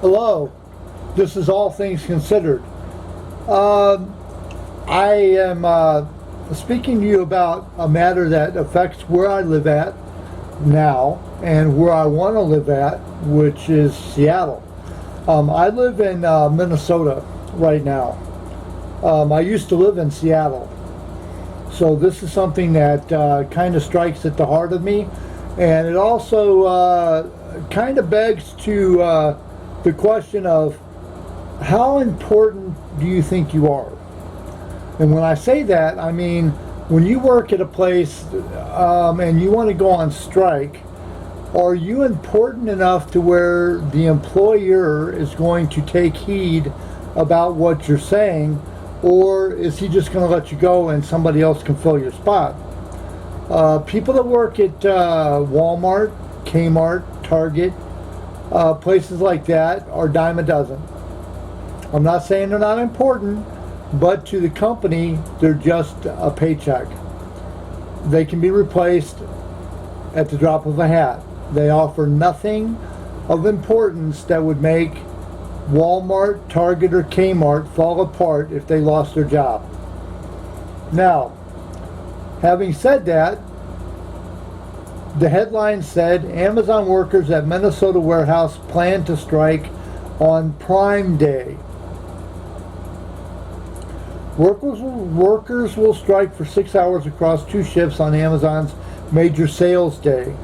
Hello, this is All Things Considered. Um I am speaking to you about a matter that affects where I live at now and where I want to live at, which is Seattle. I live in Minnesota right now. I used to live in Seattle. So this is something that kind of strikes at the heart of me. And it also kind of begs to the question of how important do you think you are? And when I say that, I mean when you work at a place and you want to go on strike, are you important enough to where the employer is going to take heed about what you're saying, or is he just going to let you go and somebody else can fill your spot? People that work at Walmart, Kmart, Target, places like that are dime a dozen. I'm not saying they're not important, but to the company, they're just a paycheck. They can be replaced at the drop of a hat. They offer nothing of importance that would make Walmart, Target, or Kmart fall apart if they lost their job. Now, having said that, the headline said Amazon workers at Minnesota warehouse plan to strike on Prime Day. Workers will strike for 6 hours across 2 shifts on Amazon's major sales day.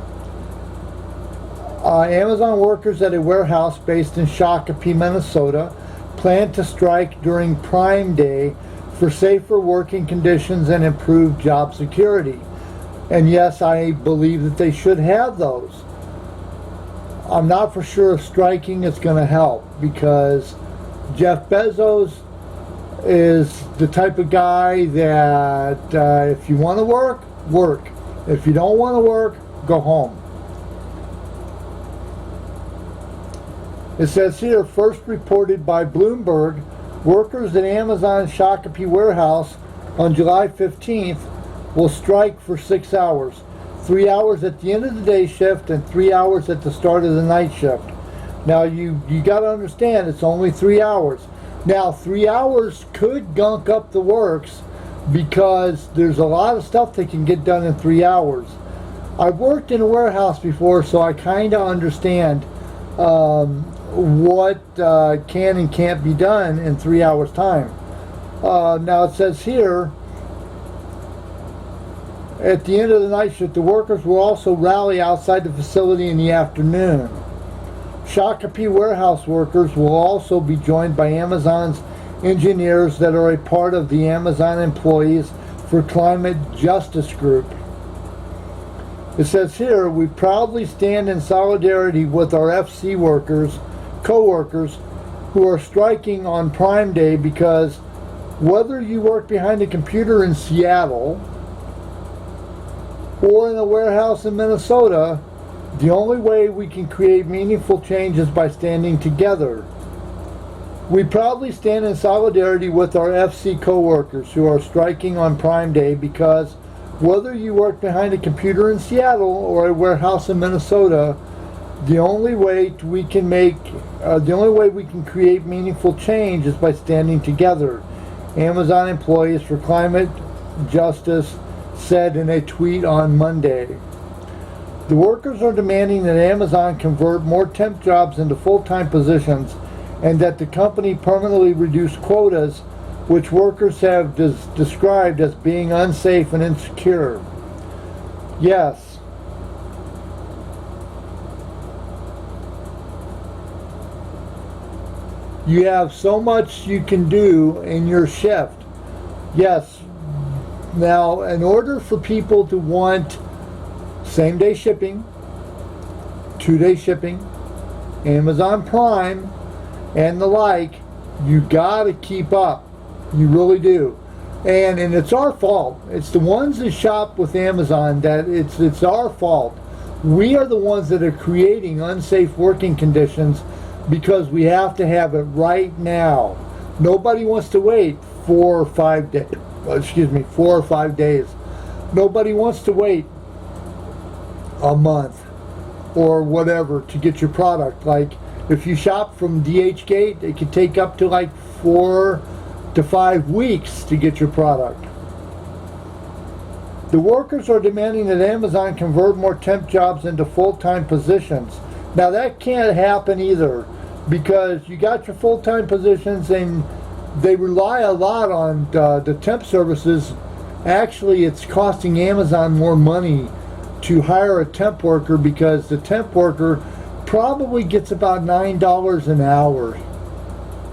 Amazon workers at a warehouse based in Shakopee, Minnesota, plan to strike during Prime Day for safer working conditions and improved job security. And yes, I believe that they should have those. I'm not for sure if striking is going to help, because Jeff Bezos is the type of guy that if you want to work, work. If you don't want to work, go home. It says here, first reported by Bloomberg, workers at Amazon Shakopee warehouse on July 15th will strike for 6 hours. 3 hours at the end of the day shift and 3 hours at the start of the night shift. Now you got to understand, it's only 3 hours. Now 3 hours could gunk up the works, because there's a lot of stuff that can get done in 3 hours. I've worked in a warehouse before, so I kind of understand what can and can't be done in 3 hours time. Now it says here, at the end of the night shift, the workers will also rally outside the facility in the afternoon. Shakopee warehouse workers will also be joined by Amazon's engineers that are a part of the Amazon Employees for Climate Justice Group. It says here, we proudly stand in solidarity with our FC workers, co-workers, who are striking on Prime Day, because whether you work behind a computer in Seattle or in a warehouse in Minnesota, the only way we can create meaningful change is by standing together. We proudly stand in solidarity with our FC co-workers who are striking on Prime Day, because whether you work behind a computer in Seattle or a warehouse in Minnesota, the only way we can create meaningful change is by standing together. Amazon Employees for Climate Justice said in a tweet on Monday. The workers are demanding that Amazon convert more temp jobs into full-time positions, and that the company permanently reduce quotas, which workers have described as being unsafe and insecure. Yes. You have so much you can do in your shift. Yes. Now, in order for people to want same-day shipping, 2-day shipping, Amazon Prime, and the like, you gotta keep up. You really do. And it's our fault. It's the ones that shop with Amazon that it's our fault. We are the ones that are creating unsafe working conditions, because we have to have it right now. Nobody wants to wait 4 or 5 days. 4 or 5 days. Nobody wants to wait a month or whatever to get your product. Like, If you shop from DHgate, it can take up to like 4 to 5 weeks to get your product. The workers are demanding that Amazon convert more temp jobs into full-time positions. Now that can't happen either, because you got your full-time positions and they rely a lot on the temp services. Actually, it's costing Amazon more money to hire a temp worker, because the temp worker probably gets about $9 an hour.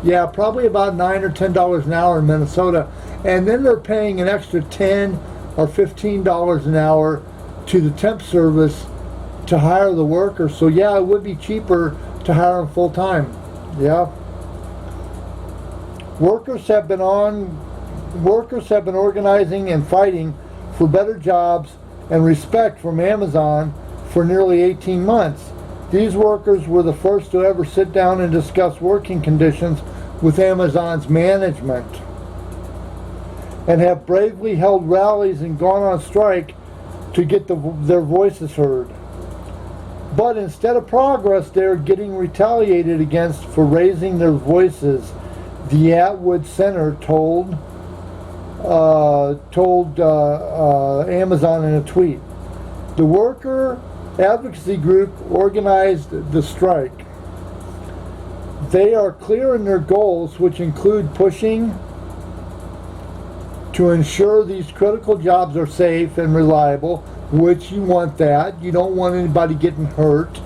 Yeah, probably about $9 or $10 an hour in Minnesota. And then they're paying an extra $10 or $15 an hour to the temp service to hire the worker. So yeah, it would be cheaper to hire them full time. Yeah. Workers have been organizing and fighting for better jobs and respect from Amazon for nearly 18 months. These workers were the first to ever sit down and discuss working conditions with Amazon's management, and have bravely held rallies and gone on strike to get their voices heard. But instead of progress, they're getting retaliated against for raising their voices, the Atwood Center told Amazon in a tweet. The worker advocacy group organized the strike. They are clear in their goals, which include pushing to ensure these critical jobs are safe and reliable, which you want that. You don't want anybody getting hurt.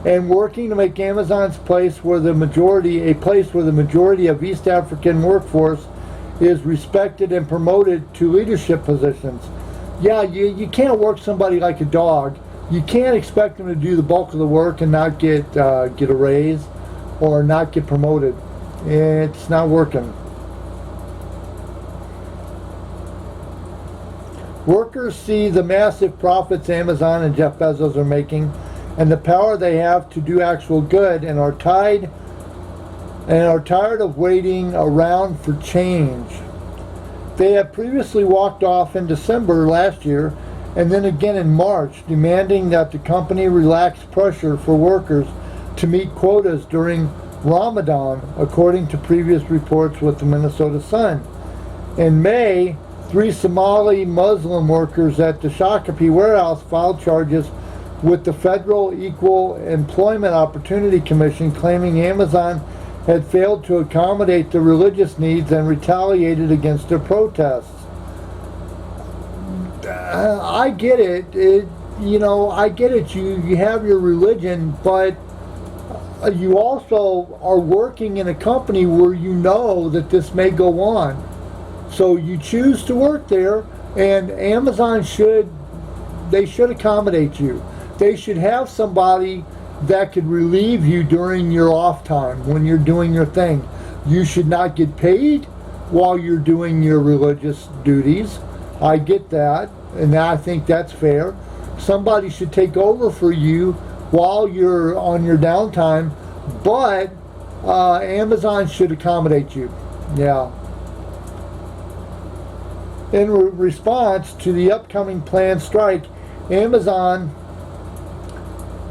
And working to make Amazon's place a place where the majority of East African workforce is respected and promoted to leadership positions. Yeah, you can't work somebody like a dog. You can't expect them to do the bulk of the work and not get a raise or not get promoted. It's not working. Workers see the massive profits Amazon and Jeff Bezos are making and the power they have to do actual good, and are tired of waiting around for change. They have previously walked off in December last year and then again in March, demanding that the company relax pressure for workers to meet quotas during Ramadan, according to previous reports with the Minnesota Sun. In May, 3 Somali Muslim workers at the Shakopee warehouse filed charges with the Federal Equal Employment Opportunity Commission, claiming Amazon had failed to accommodate their religious needs and retaliated against their protests. I get it. I get it. You have your religion, but you also are working in a company where you know that this may go on. So you choose to work there, and Amazon should accommodate you. They should have somebody that could relieve you during your off time when you're doing your thing. You should not get paid while you're doing your religious duties. I get that, and I think that's fair. Somebody should take over for you while you're on your downtime, but Amazon should accommodate you. Yeah. In response to the upcoming planned strike, Amazon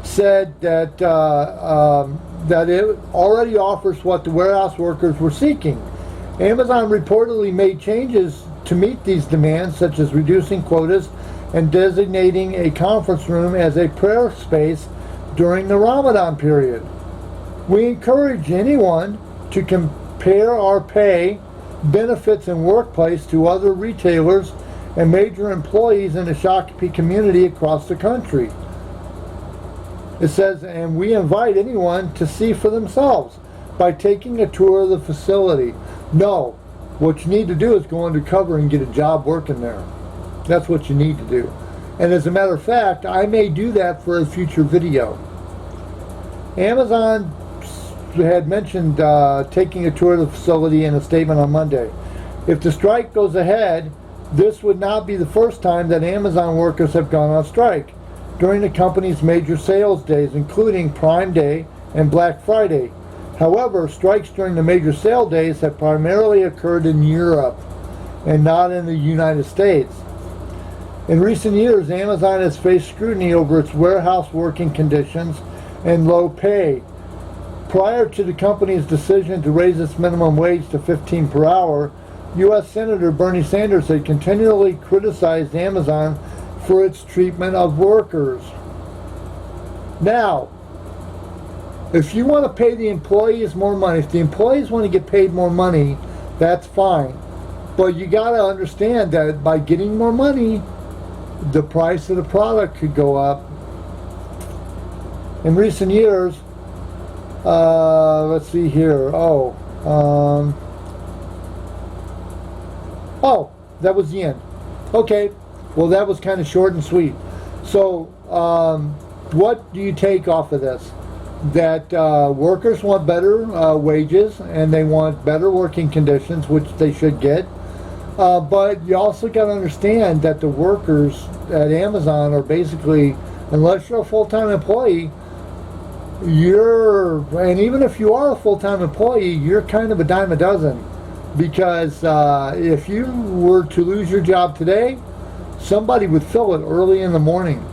said that it already offers what the warehouse workers were seeking. Amazon reportedly made changes to meet these demands, such as reducing quotas and designating a conference room as a prayer space during the Ramadan period. We encourage anyone to compare our pay, benefits, and workplace to other retailers and major employees in the Shakopee community across the country. It says, and we invite anyone to see for themselves by taking a tour of the facility. No, what you need to do is go undercover and get a job working there. That's what you need to do. And as a matter of fact, I may do that for a future video. Amazon had mentioned taking a tour of the facility in a statement on Monday. If the strike goes ahead, this would not be the first time that Amazon workers have gone on strike during the company's major sales days, including Prime Day and Black Friday. However, strikes during the major sale days have primarily occurred in Europe and not in the United States. In recent years, Amazon has faced scrutiny over its warehouse working conditions and low pay. Prior to the company's decision to raise its minimum wage to $15 per hour, U.S. Senator Bernie Sanders had continually criticized Amazon for its treatment of workers. Now, if you want to pay the employees more money, if the employees want to get paid more money, that's fine. But you got to understand that by getting more money, the price of the product could go up. In recent years, let's see here. That was the end. Okay, well, that was kind of short and sweet. So, what do you take off of this? That workers want better wages and they want better working conditions, which they should get. But you also got to understand that the workers at Amazon are basically, unless you're a full-time employee, and even if you are a full-time employee, you're kind of a dime a dozen. Because if you were to lose your job today, somebody would fill it early in the morning.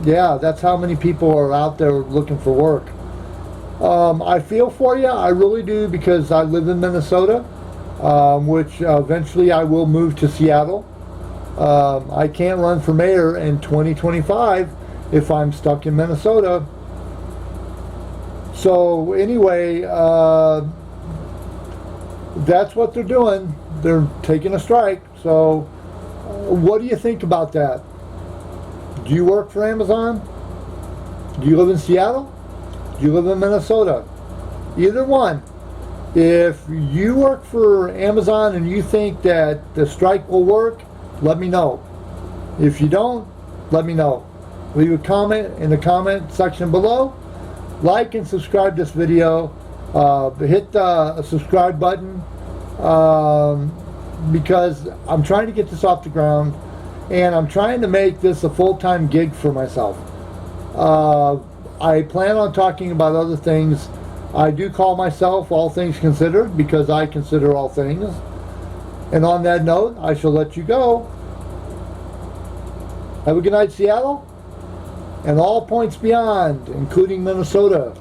Yeah, that's how many people are out there looking for work. I feel for you, I really do, because I live in Minnesota, which eventually I will move to Seattle. I can't run for mayor in 2025 if I'm stuck in Minnesota. So anyway, that's what they're doing. They're taking a strike. So what do you think about that? Do you work for Amazon? Do you live in Seattle? Do you live in Minnesota? Either one. If you work for Amazon and you think that the strike will work, let me know. If you don't, let me know. Leave a comment in the comment section below. Like and subscribe this video. Hit the subscribe button because I'm trying to get this off the ground and I'm trying to make this a full-time gig for myself. I plan on talking about other things. I do call myself All Things Considered because I consider all things. And on that note, I shall let you go. Have a good night, Seattle, and all points beyond, including Minnesota.